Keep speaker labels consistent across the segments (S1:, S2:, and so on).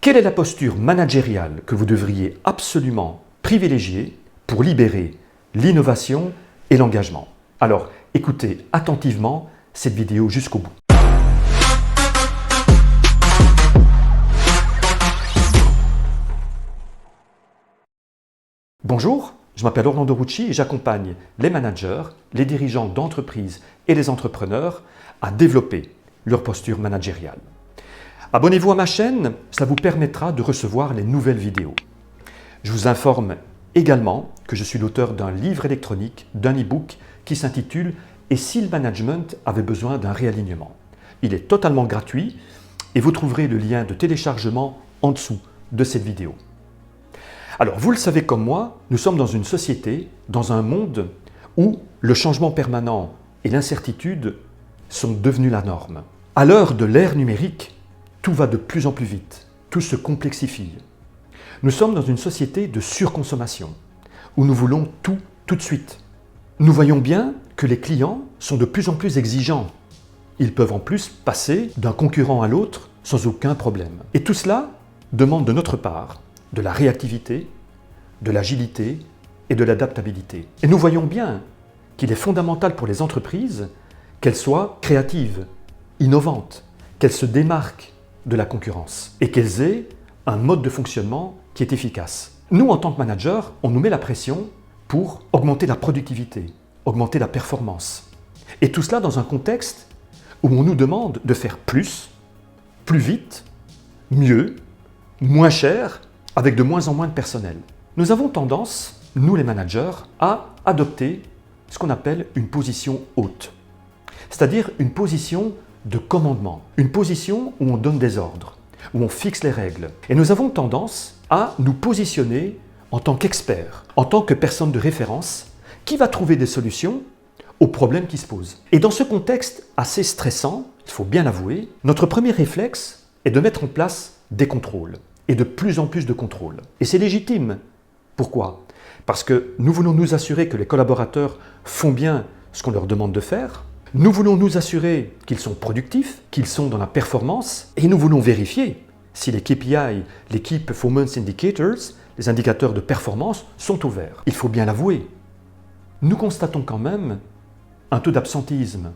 S1: Quelle est la posture managériale que vous devriez absolument privilégier pour libérer l'innovation et l'engagement? Alors, écoutez attentivement cette vidéo jusqu'au bout. Bonjour, je m'appelle Orlando Rucci et j'accompagne les managers, les dirigeants d'entreprises et les entrepreneurs à développer leur posture managériale. Abonnez-vous à ma chaîne, cela vous permettra de recevoir les nouvelles vidéos. Je vous informe également que je suis l'auteur d'un livre électronique, d'un e-book qui s'intitule « Et si le management avait besoin d'un réalignement ?» Il est totalement gratuit et vous trouverez le lien de téléchargement en dessous de cette vidéo. Alors, vous le savez comme moi, nous sommes dans une société, dans un monde où le changement permanent et l'incertitude sont devenus la norme. À l'heure de l'ère numérique, tout va de plus en plus vite, tout se complexifie. Nous sommes dans une société de surconsommation, où nous voulons tout de suite. Nous voyons bien que les clients sont de plus en plus exigeants. Ils peuvent en plus passer d'un concurrent à l'autre sans aucun problème. Et tout cela demande de notre part de la réactivité, de l'agilité et de l'adaptabilité. Et nous voyons bien qu'il est fondamental pour les entreprises qu'elles soient créatives, innovantes, qu'elles se démarquent de la concurrence et qu'elles aient un mode de fonctionnement qui est efficace. Nous, en tant que managers, on nous met la pression pour augmenter la productivité, augmenter la performance. Et tout cela dans un contexte où on nous demande de faire plus vite, mieux, moins cher, avec de moins en moins de personnel. Nous avons tendance, nous les managers, à adopter ce qu'on appelle une position haute, c'est-à-dire une position de commandement, une position où on donne des ordres, où on fixe les règles. Et nous avons tendance à nous positionner en tant qu'experts, en tant que personne de référence qui va trouver des solutions aux problèmes qui se posent. Et dans ce contexte assez stressant, il faut bien l'avouer, notre premier réflexe est de mettre en place des contrôles. Et de plus en plus de contrôles. Et c'est légitime. Pourquoi? Parce que nous voulons nous assurer que les collaborateurs font bien ce qu'on leur demande de faire. Nous voulons nous assurer qu'ils sont productifs, qu'ils sont dans la performance. Et nous voulons vérifier si les KPI, les Key Performance Indicators, les indicateurs de performance, sont au vert. Il faut bien l'avouer. Nous constatons quand même un taux d'absentéisme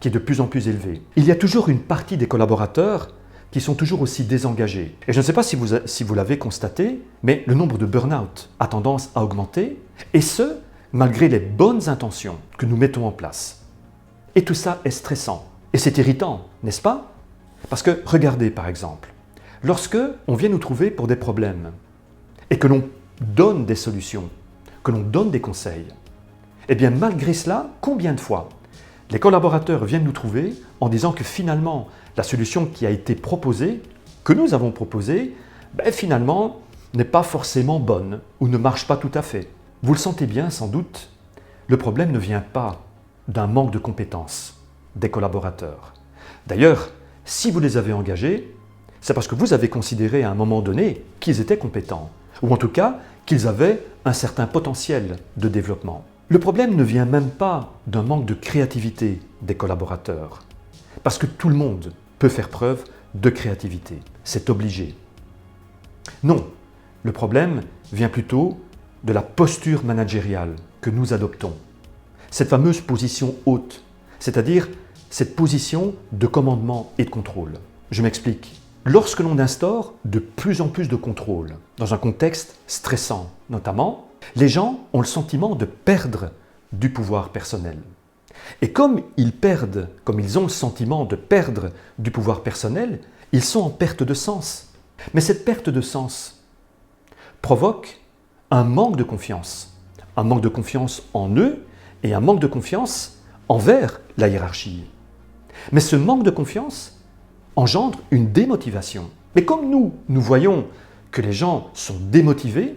S1: qui est de plus en plus élevé. Il y a toujours une partie des collaborateurs qui sont toujours aussi désengagés. Et je ne sais pas si vous l'avez constaté, mais le nombre de burn-out a tendance à augmenter, et ce, malgré les bonnes intentions que nous mettons en place. Et tout ça est stressant. Et c'est irritant, n'est-ce pas? Parce que, regardez par exemple, lorsque on vient nous trouver pour des problèmes, et que l'on donne des solutions, que l'on donne des conseils, eh bien malgré cela, combien de fois les collaborateurs viennent nous trouver en disant que finalement, la solution qui a été proposée, que nous avons proposée, finalement n'est pas forcément bonne ou ne marche pas tout à fait. Vous le sentez bien sans doute, le problème ne vient pas d'un manque de compétences des collaborateurs. D'ailleurs, si vous les avez engagés, c'est parce que vous avez considéré à un moment donné qu'ils étaient compétents, ou en tout cas qu'ils avaient un certain potentiel de développement. Le problème ne vient même pas d'un manque de créativité des collaborateurs, parce que tout le monde peut faire preuve de créativité, c'est obligé. Non, le problème vient plutôt de la posture managériale que nous adoptons. Cette fameuse position haute, c'est-à-dire cette position de commandement et de contrôle. Je m'explique. Lorsque l'on instaure de plus en plus de contrôle, dans un contexte stressant notamment, les gens ont le sentiment de perdre du pouvoir personnel. Et comme ils ont le sentiment de perdre du pouvoir personnel, ils sont en perte de sens. Mais cette perte de sens provoque un manque de confiance en eux et un manque de confiance envers la hiérarchie. Mais ce manque de confiance engendre une démotivation. Mais comme nous voyons que les gens sont démotivés,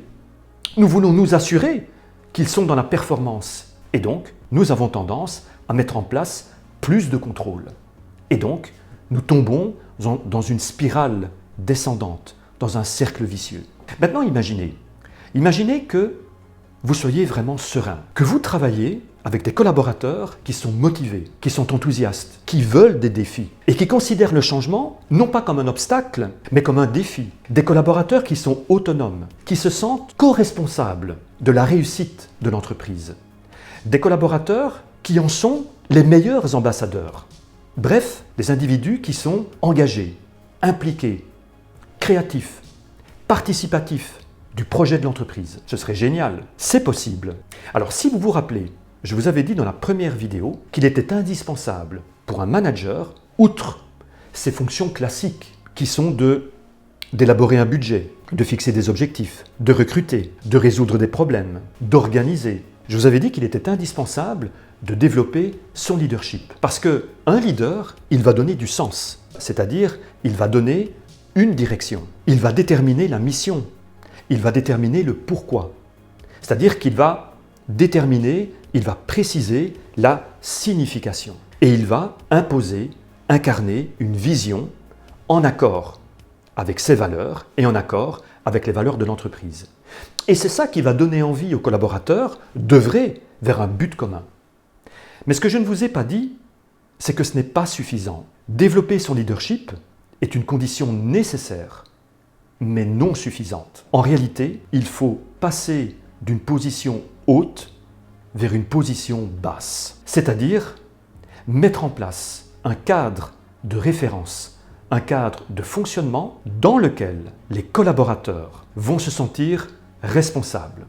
S1: nous voulons nous assurer qu'ils sont dans la performance. Et donc, nous avons tendance à mettre en place plus de contrôle. Et donc, nous tombons dans une spirale descendante, dans un cercle vicieux. Maintenant, imaginez que vous soyez vraiment serein, que vous travaillez avec des collaborateurs qui sont motivés, qui sont enthousiastes, qui veulent des défis et qui considèrent le changement non pas comme un obstacle, mais comme un défi. Des collaborateurs qui sont autonomes, qui se sentent co-responsables de la réussite de l'entreprise. Des collaborateurs qui en sont les meilleurs ambassadeurs. Bref, des individus qui sont engagés, impliqués, créatifs, participatifs du projet de l'entreprise. Ce serait génial. C'est possible. Alors si vous vous rappelez, je vous avais dit dans la première vidéo qu'il était indispensable pour un manager, outre ses fonctions classiques qui sont d'élaborer un budget, de fixer des objectifs, de recruter, de résoudre des problèmes, d'organiser. Je vous avais dit qu'il était indispensable de développer son leadership. Parce qu'un leader, il va donner du sens, c'est-à-dire il va donner une direction, il va déterminer la mission, il va déterminer le pourquoi. C'est-à-dire qu'il va déterminer, il va préciser la signification. Et il va imposer, incarner une vision en accord avec ses valeurs et en accord avec les valeurs de l'entreprise. Et c'est ça qui va donner envie aux collaborateurs d'œuvrer vers un but commun. Mais ce que je ne vous ai pas dit, c'est que ce n'est pas suffisant. Développer son leadership est une condition nécessaire, mais non suffisante. En réalité, il faut passer d'une position haute vers une position basse. C'est-à-dire mettre en place un cadre de référence, un cadre de fonctionnement dans lequel les collaborateurs vont se sentir responsables,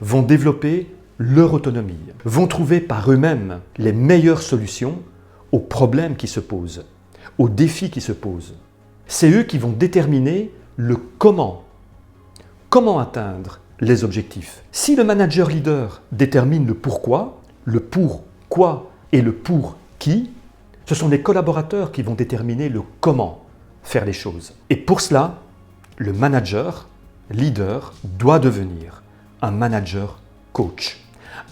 S1: vont développer leur autonomie, vont trouver par eux-mêmes les meilleures solutions aux problèmes qui se posent, aux défis qui se posent. C'est eux qui vont déterminer le comment atteindre les objectifs. Si le manager leader détermine le pourquoi, le pourquoi et le pour qui, ce sont les collaborateurs qui vont déterminer le comment faire les choses. Et pour cela, le manager leader doit devenir un manager coach.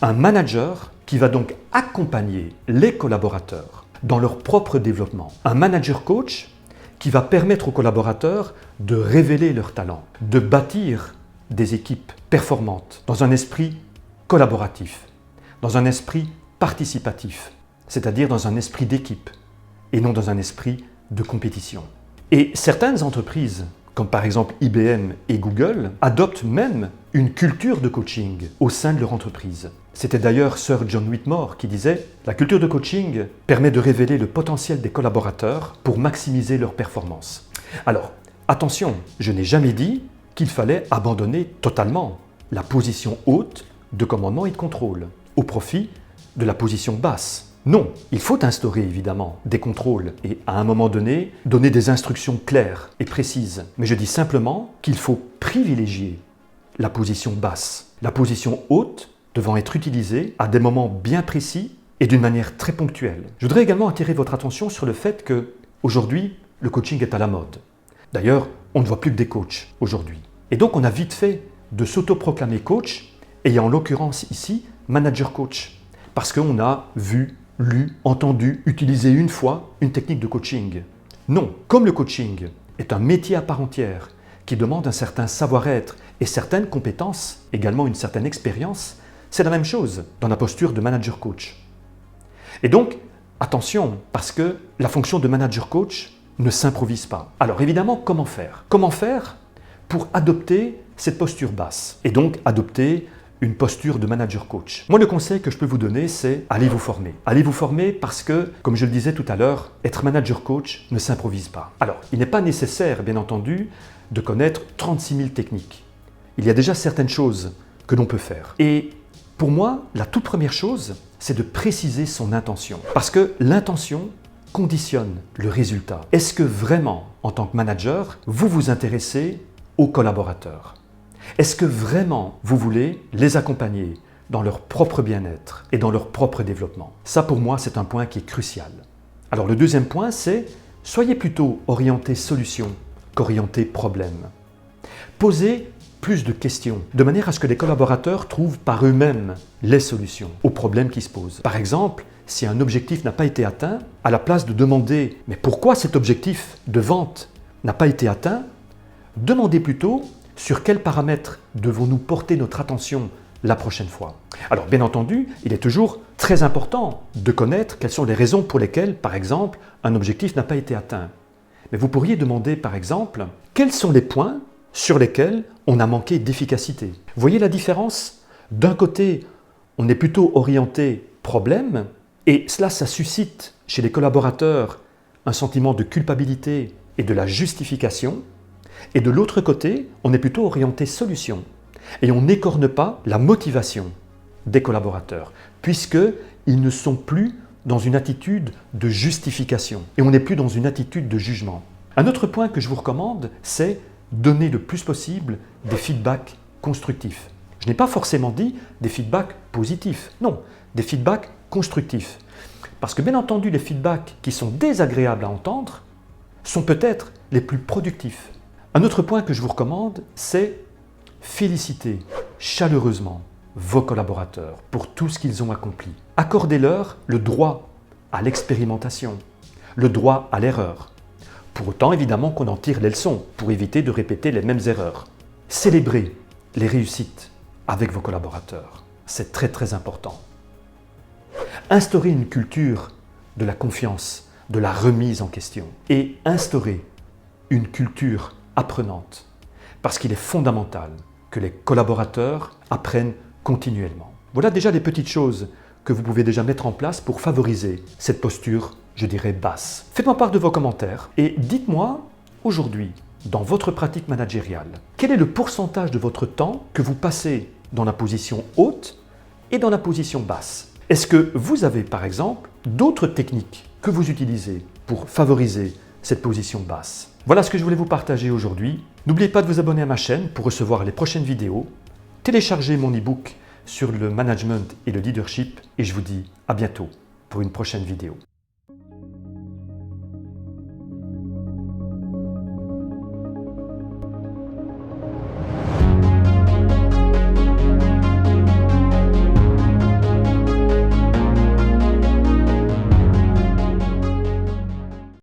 S1: Un manager qui va donc accompagner les collaborateurs dans leur propre développement. Un manager coach qui va permettre aux collaborateurs de révéler leurs talents, de bâtir des équipes performantes dans un esprit collaboratif, dans un esprit participatif, c'est-à-dire dans un esprit d'équipe et non dans un esprit de compétition. Et certaines entreprises, comme par exemple IBM et Google, adoptent même une culture de coaching au sein de leur entreprise. C'était d'ailleurs Sir John Whitmore qui disait « La culture de coaching permet de révéler le potentiel des collaborateurs pour maximiser leur performance. » Alors, attention, je n'ai jamais dit qu'il fallait abandonner totalement la position haute de commandement et de contrôle au profit de la position basse. Non, il faut instaurer évidemment des contrôles et à un moment donné, donner des instructions claires et précises. Mais je dis simplement qu'il faut privilégier la position basse, la position haute devant être utilisée à des moments bien précis et d'une manière très ponctuelle. Je voudrais également attirer votre attention sur le fait que aujourd'hui, le coaching est à la mode. D'ailleurs, on ne voit plus que des coachs aujourd'hui. Et donc, on a vite fait de s'autoproclamer coach et en l'occurrence ici, manager coach. Parce qu'on a vu, lu, entendu, utilisé une fois une technique de coaching. Non, comme le coaching est un métier à part entière qui demande un certain savoir-être et certaines compétences, également une certaine expérience, c'est la même chose dans la posture de manager coach. Et donc, attention, parce que la fonction de manager coach ne s'improvise pas. Alors évidemment, comment faire? Comment faire pour adopter cette posture basse et donc adopter une posture de manager coach? Moi, le conseil que je peux vous donner, c'est allez vous former. Allez vous former parce que, comme je le disais tout à l'heure, être manager coach ne s'improvise pas. Alors, il n'est pas nécessaire, bien entendu, de connaître 36 000 techniques. Il y a déjà certaines choses que l'on peut faire. Et pour moi, la toute première chose, c'est de préciser son intention. Parce que l'intention conditionne le résultat. Est-ce que vraiment, en tant que manager, vous vous intéressez aux collaborateurs? Est-ce que vraiment vous voulez les accompagner dans leur propre bien-être et dans leur propre développement? Ça, pour moi, c'est un point qui est crucial. Alors, le deuxième point, c'est soyez plutôt orienté solution qu'orienté problème. Posez plus de questions, de manière à ce que les collaborateurs trouvent par eux-mêmes les solutions aux problèmes qui se posent. Par exemple, si un objectif n'a pas été atteint, à la place de demander « mais pourquoi cet objectif de vente n'a pas été atteint ?», demandez plutôt sur quels paramètres devons-nous porter notre attention la prochaine fois. Alors bien entendu, il est toujours très important de connaître quelles sont les raisons pour lesquelles, par exemple, un objectif n'a pas été atteint. Mais vous pourriez demander, par exemple, quels sont les points sur lesquels on a manqué d'efficacité. Voyez la différence? D'un côté, on est plutôt orienté problème, et cela, ça suscite chez les collaborateurs un sentiment de culpabilité et de la justification. Et de l'autre côté, on est plutôt orienté solution. Et on n'écorne pas la motivation des collaborateurs, puisqu'ils ne sont plus dans une attitude de justification et on n'est plus dans une attitude de jugement. Un autre point que je vous recommande, c'est donner le plus possible des feedbacks constructifs. Je n'ai pas forcément dit des feedbacks positifs, non, des feedbacks constructifs. Parce que bien entendu, les feedbacks qui sont désagréables à entendre sont peut-être les plus productifs. Un autre point que je vous recommande, c'est féliciter chaleureusement vos collaborateurs pour tout ce qu'ils ont accompli. Accordez-leur le droit à l'expérimentation, le droit à l'erreur. Pour autant, évidemment, qu'on en tire les leçons pour éviter de répéter les mêmes erreurs. Célébrez les réussites avec vos collaborateurs. C'est très très important. Instaurez une culture de la confiance, de la remise en question et instaurez une culture apprenante parce qu'il est fondamental que les collaborateurs apprennent continuellement. Voilà déjà des petites choses que vous pouvez déjà mettre en place pour favoriser cette posture, je dirais, basse. Faites-moi part de vos commentaires et dites-moi aujourd'hui, dans votre pratique managériale, quel est le pourcentage de votre temps que vous passez dans la position haute et dans la position basse? Est-ce que vous avez, par exemple, d'autres techniques que vous utilisez pour favoriser cette position basse? Voilà ce que je voulais vous partager aujourd'hui. N'oubliez pas de vous abonner à ma chaîne pour recevoir les prochaines vidéos. Téléchargez mon e-book sur le management et le leadership et je vous dis à bientôt pour une prochaine vidéo.